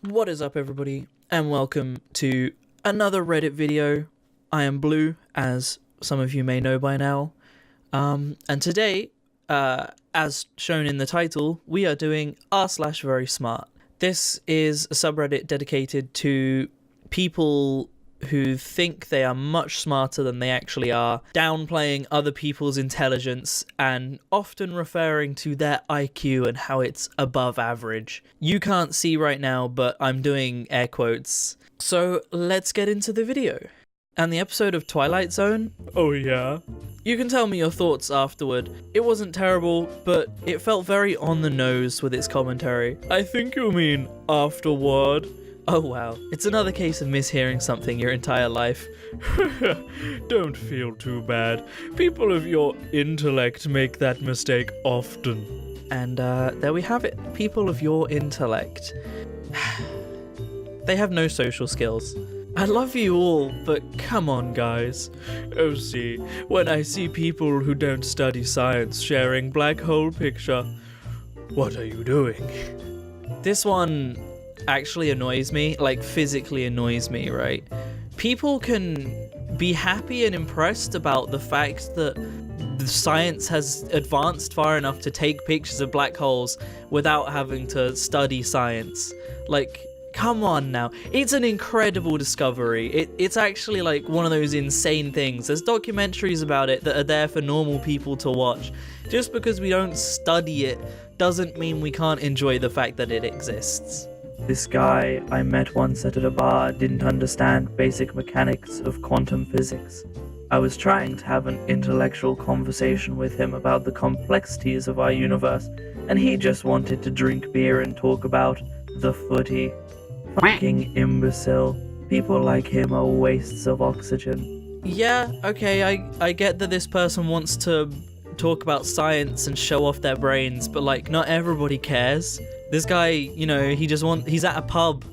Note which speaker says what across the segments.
Speaker 1: What is up, everybody, and welcome to another Reddit video. I am Blue, as some of you may know by now, and today, as shown in the title, we are doing r/verysmart. This is a subreddit dedicated to people who think they are much smarter than they actually are, downplaying other people's intelligence and often referring to their IQ and how it's above average. You can't see right now, but I'm doing air quotes. So let's get into the video. And the episode of Twilight Zone? Oh yeah? You can tell me your thoughts afterward. It wasn't terrible, but it felt very on the nose with its commentary. I think you mean afterward. Oh wow, it's another case of mishearing something your entire life. Don't feel too bad. People of your intellect make that mistake often. And there we have it. People of your intellect. They have no social skills. I love you all, but come on, guys. Oh, see, when I see people who don't study science sharing black hole picture, what are you doing? This one actually annoys me, like physically annoys me, right? People can be happy and impressed about the fact that the science has advanced far enough to take pictures of black holes without having to study science. Like, come on now. It's an incredible discovery. It's actually like one of those insane things. There's documentaries about it that are there for normal people to watch. Just because we don't study it doesn't mean we can't enjoy the fact that it exists. This guy I met once at a bar didn't understand basic mechanics of quantum physics. I was trying to have an intellectual conversation with him about the complexities of our universe, and he just wanted to drink beer and talk about the footy. Fucking imbecile. People like him are wastes of oxygen. Yeah, okay, I get that this person wants to talk about science and show off their brains, but like, not everybody cares. This guy, you know, he's at a pub.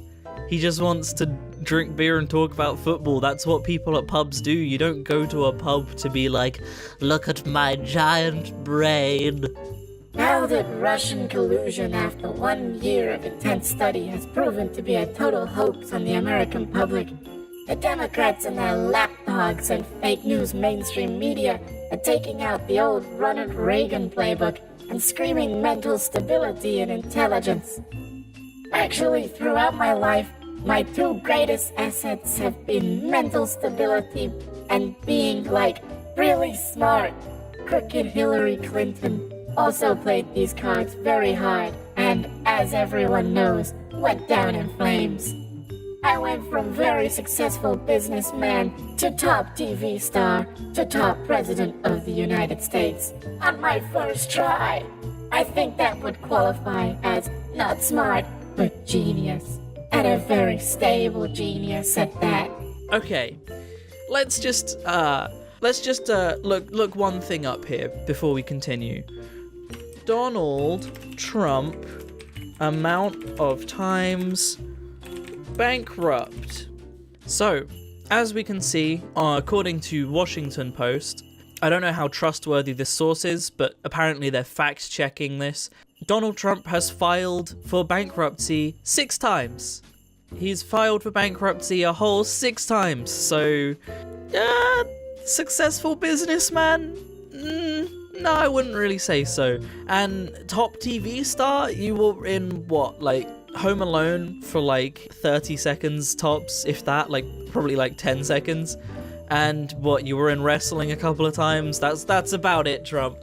Speaker 1: He just wants to drink beer and talk about football. That's what people at pubs do. You don't go to a pub to be like, look at my giant brain.
Speaker 2: Now that Russian collusion after 1 year of intense study has proven to be a total hoax on the American public, the Democrats and their lapdogs and fake news mainstream media are taking out the old Ronald Reagan playbook and screaming mental stability and intelligence. Actually, throughout my life, my two greatest assets have been mental stability and being, like, really smart. Crooked Hillary Clinton also played these cards very hard and, as everyone knows, went down in flames. I went from very successful businessman to top TV star to top president of the United States on my first try. I think that would qualify as not smart, but genius. And a very stable genius at that.
Speaker 1: Okay, let's just look one thing up here before we continue. Donald Trump amount of times bankrupt. So, as we can see, according to Washington Post, I don't know how trustworthy this source is, but apparently they're fact-checking this. Donald Trump has filed for bankruptcy 6 times. He's filed for bankruptcy a whole 6 times, so... successful businessman? No, I wouldn't really say so. And top TV star? You were in, what, like, Home Alone for like 30 seconds tops, if that, like probably like 10 seconds. And what, you were in wrestling a couple of times? That's about it, Trump.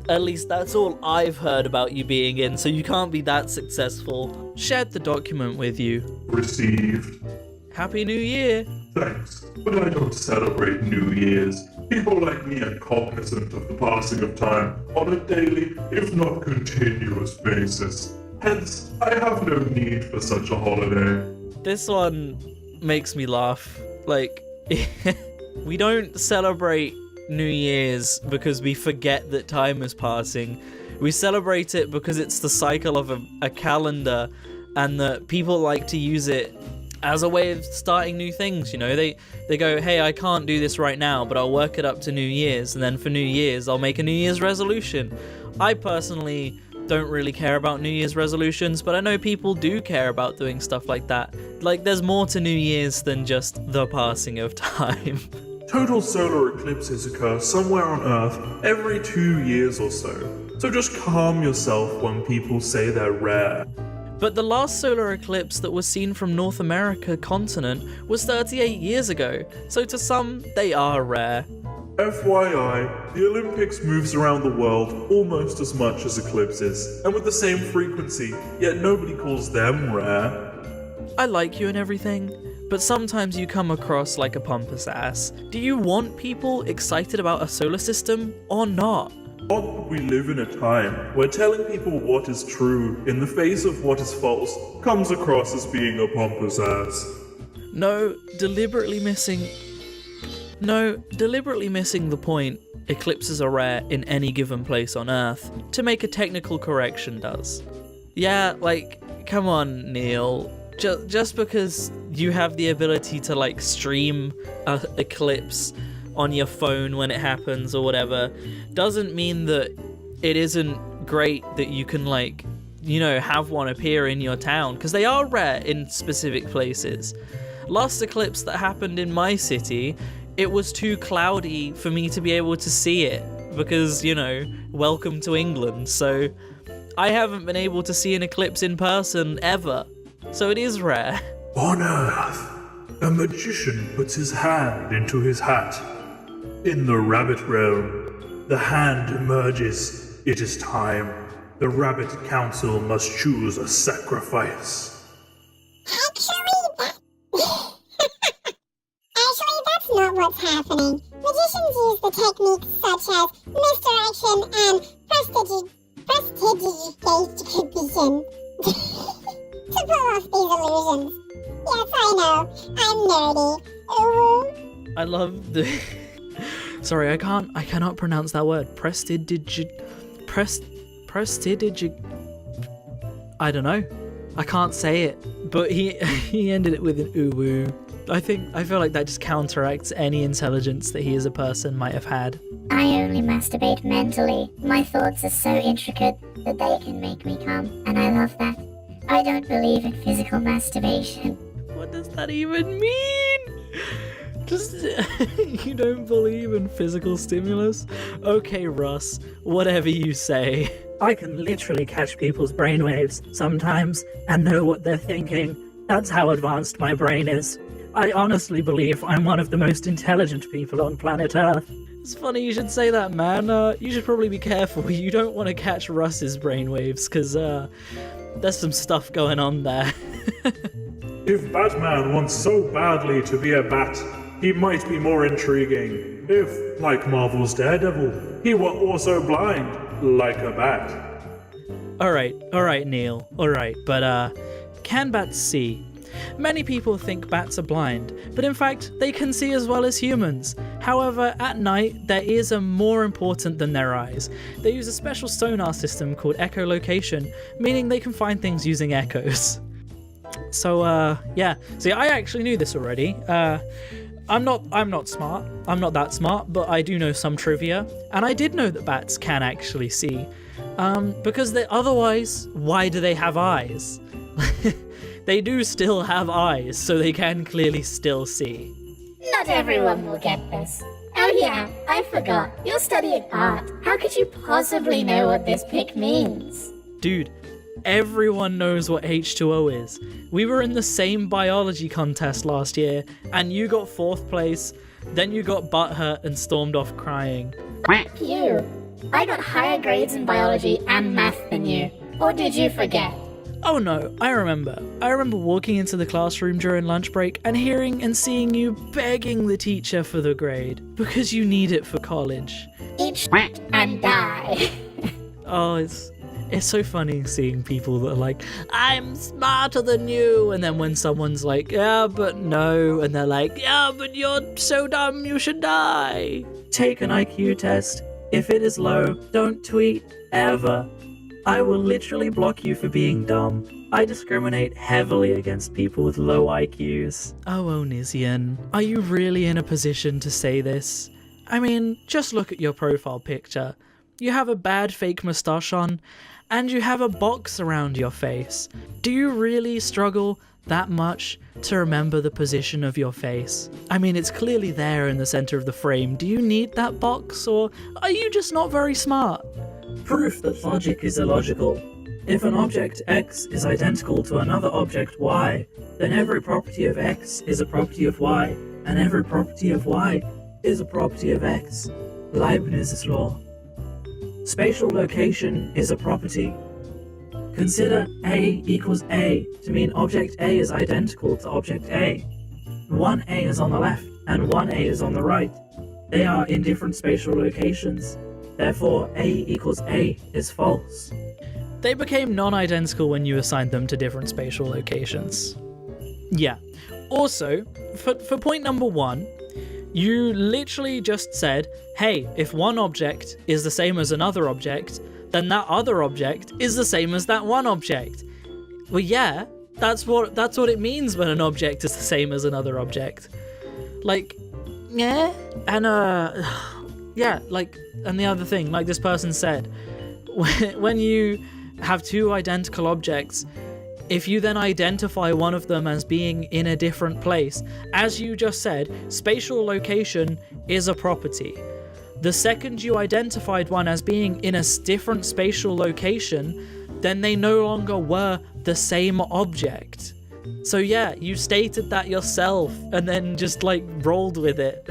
Speaker 1: At least that's all I've heard about you being in, so you can't be that successful. Shared the document with you.
Speaker 3: Received.
Speaker 1: Happy New Year.
Speaker 3: Thanks, but I don't celebrate New Year's. People like me are cognizant of the passing of time on a daily, if not continuous basis. Hence, I have no need for such a holiday.
Speaker 1: This one makes me laugh. Like, we don't celebrate New Year's because we forget that time is passing. We celebrate it because it's the cycle of a calendar, and that people like to use it as a way of starting new things, you know? They go, hey, I can't do this right now, but I'll work it up to New Year's, and then for New Year's, I'll make a New Year's resolution. I personally don't really care about New Year's resolutions, but I know people do care about doing stuff like that. Like, there's more to New Year's than just the passing of time.
Speaker 3: Total solar eclipses occur somewhere on Earth every 2 years or so. So just calm yourself when people say they're rare.
Speaker 1: But the last solar eclipse that was seen from North America continent was 38 years ago, so to some, they are rare.
Speaker 3: FYI, the Olympics moves around the world almost as much as eclipses, and with the same frequency, yet nobody calls them rare.
Speaker 1: I like you and everything, but sometimes you come across like a pompous ass. Do you want people excited about a solar system or not?
Speaker 3: Not that we live in a time where telling people what is true in the face of what is false comes across as being a pompous ass.
Speaker 1: No, deliberately missing the point. Eclipses are rare in any given place on Earth. To make a technical correction does. Yeah, like, come on, Neil. Just because you have the ability to, like, stream an eclipse on your phone when it happens or whatever, doesn't mean that it isn't great that you can, like, you know, have one appear in your town, because they are rare in specific places. Last eclipse that happened in my city, it was too cloudy for me to be able to see it, because, you know, welcome to England, so I haven't been able to see an eclipse in person ever, so it is rare.
Speaker 3: On Earth, a magician puts his hand into his hat. In the rabbit realm, the hand emerges. It is time. The rabbit council must choose a sacrifice.
Speaker 4: Actually, that's not what's happening. Magicians use the techniques such as misdirection and prestidigitation to pull off these illusions. Yes, I know. I'm nerdy. Ooh.
Speaker 1: I love the... Sorry, I cannot pronounce that word. I don't know. I can't say it. But he ended it with an ooh-woo. I feel like that just counteracts any intelligence that he as a person might have had.
Speaker 2: I only masturbate mentally. My thoughts are so intricate that they can make me come, and I love that. I don't believe in physical masturbation.
Speaker 1: What does that even mean? Just, you don't believe in physical stimulus? Okay, Russ, whatever you say.
Speaker 5: I can literally catch people's brainwaves sometimes and know what they're thinking. That's how advanced my brain is. I honestly believe I'm one of the most intelligent people on planet Earth.
Speaker 1: It's funny you should say that, man. You should probably be careful. You don't want to catch Russ's brainwaves, because there's some stuff going on there.
Speaker 3: If Batman wants so badly to be a bat, he might be more intriguing. If, like Marvel's Daredevil, he were also blind, like a bat.
Speaker 1: Alright, Neil. Alright, but can bats see? Many people think bats are blind, but in fact, they can see as well as humans. However, at night, their ears are more important than their eyes. They use a special sonar system called echolocation, meaning they can find things using echoes. So, yeah. See, I actually knew this already. I'm not smart. I'm not that smart, but I do know some trivia. And I did know that bats can actually see. Because otherwise, why do they have eyes? They do still have eyes, so they can clearly still see.
Speaker 2: Not everyone will get this. Oh yeah, I forgot. You're studying art. How could you possibly know what this pic means?
Speaker 1: Dude, everyone knows what H2O is. We were in the same biology contest last year, and you got 4th place, then you got butthurt and stormed off crying.
Speaker 2: F you. I got higher grades in biology and math than you. Or did you forget?
Speaker 1: Oh no, I remember. I remember walking into the classroom during lunch break and hearing and seeing you begging the teacher for the grade, because you need it for college.
Speaker 2: Eat and die.
Speaker 1: Oh, it's so funny seeing people that are like, I'm smarter than you, and then when someone's like, yeah, but no, and they're like, yeah, but you're so dumb, you should die.
Speaker 5: Take an IQ test. If it is low, don't tweet, ever. I will literally block you for being dumb. I discriminate heavily against people with low IQs.
Speaker 1: Oh, Onizian, are you really in a position to say this? I mean, just look at your profile picture. You have a bad fake moustache on, and you have a box around your face. Do you really struggle that much to remember the position of your face? I mean, it's clearly there in the center of the frame. Do you need that box, or are you just not very smart?
Speaker 5: Proof that logic is illogical. If an object X is identical to another object Y, then every property of X is a property of Y, and every property of Y is a property of X. Leibniz's law. Spatial location is a property. Consider A equals A to mean object A is identical to object A. One A is on the left and one A is on the right. They are in different spatial locations. Therefore, A equals A is false.
Speaker 1: They became non-identical when you assigned them to different spatial locations. Yeah. Also, for point number 1, you literally just said, hey, if one object is the same as another object, then that other object is the same as that one object. Well, yeah, that's what it means when an object is the same as another object. Like, yeah, and yeah, like, and the other thing, like this person said, when you have two identical objects, if you then identify one of them as being in a different place, as you just said, spatial location is a property. The second you identified one as being in a different spatial location, then they no longer were the same object. So yeah, you stated that yourself and then just like rolled with it.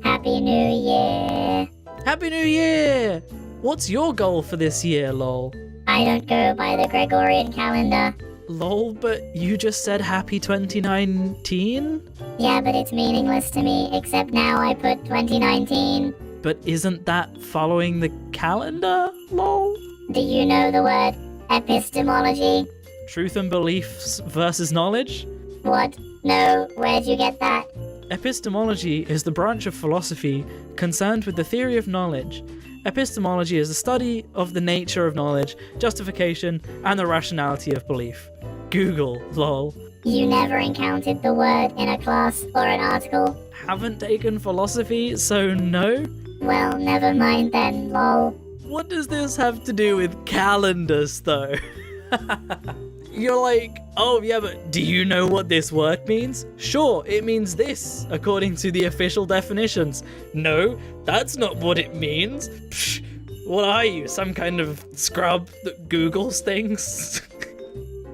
Speaker 2: Happy New Year!
Speaker 1: Happy New Year! What's your goal for this year, lol?
Speaker 2: I don't go by the Gregorian calendar.
Speaker 1: Lol, but you just said happy 2019?
Speaker 2: Yeah, but it's meaningless to me, except now I put 2019.
Speaker 1: But isn't that following the calendar, lol?
Speaker 2: Do you know the word epistemology?
Speaker 1: Truth and beliefs versus knowledge?
Speaker 2: What? No, where'd you get that?
Speaker 1: Epistemology is the branch of philosophy concerned with the theory of knowledge. Epistemology is the study of the nature of knowledge, justification, and the rationality of belief. Google, lol.
Speaker 2: You never encountered the word in a class or an article?
Speaker 1: Haven't taken philosophy, so no?
Speaker 2: Well, never mind then, lol.
Speaker 1: What does this have to do with calendars, though? You're like, oh yeah, but do you know what this word means? Sure, it means this, according to the official definitions. No, that's not what it means. Psh, what are you, some kind of scrub that Googles things?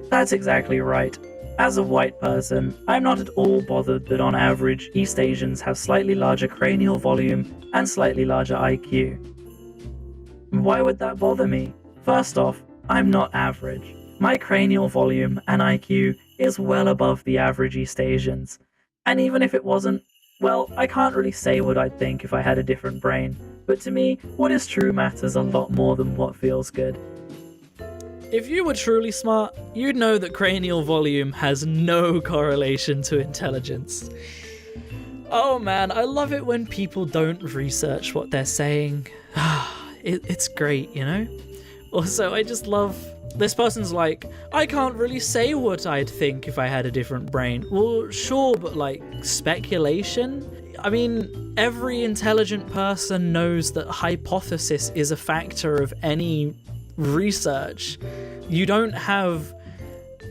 Speaker 5: That's exactly right. As a white person, I'm not at all bothered that on average, East Asians have slightly larger cranial volume and slightly larger IQ. Why would that bother me? First off, I'm not average. My cranial volume and IQ is well above the average East Asians. And even if it wasn't, well, I can't really say what I'd think if I had a different brain. But to me, what is true matters a lot more than what feels good.
Speaker 1: If you were truly smart, you'd know that cranial volume has no correlation to intelligence. Oh man, I love it when people don't research what they're saying. It's great, you know? Also, I just love... This person's like, I can't really say what I'd think if I had a different brain. Well, sure, but like, speculation? I mean, every intelligent person knows that hypothesis is a factor of any research. You don't have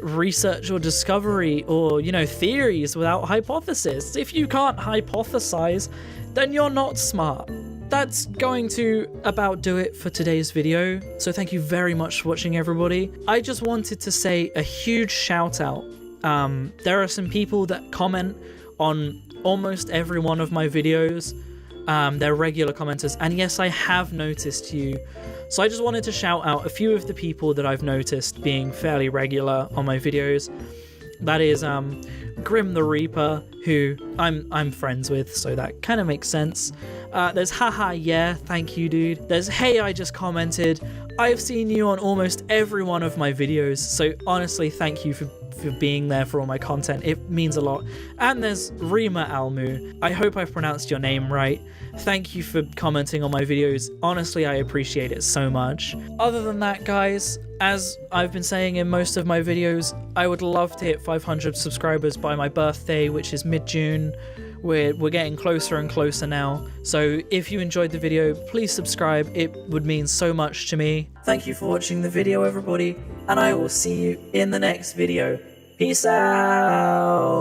Speaker 1: research or discovery or, you know, theories without hypothesis. If you can't hypothesize, then you're not smart. That's going to about do it for today's video, so thank you very much for watching, everybody. I just wanted to say a huge shout out. There are some people that comment on almost every one of my videos. They're regular commenters, and yes, I have noticed you. So I just wanted to shout out a few of the people that I've noticed being fairly regular on my videos. That is Grim the Reaper, who I'm friends with, so that kind of makes sense. There's haha yeah, thank you dude. There's hey, I just commented. I've seen you on almost every one of my videos, so honestly thank you for being there for all my content. It means a lot. And there's Rima Almu. I hope I've pronounced your name right. Thank you for commenting on my videos. Honestly, I appreciate it so much. Other than that, guys, as I've been saying in most of my videos, I would love to hit 500 subscribers by my birthday, which is mid-June, We're getting closer and closer now. So if you enjoyed the video, please subscribe. It would mean so much to me. Thank you for watching the video, everybody, and I will see you in the next video. Peace out!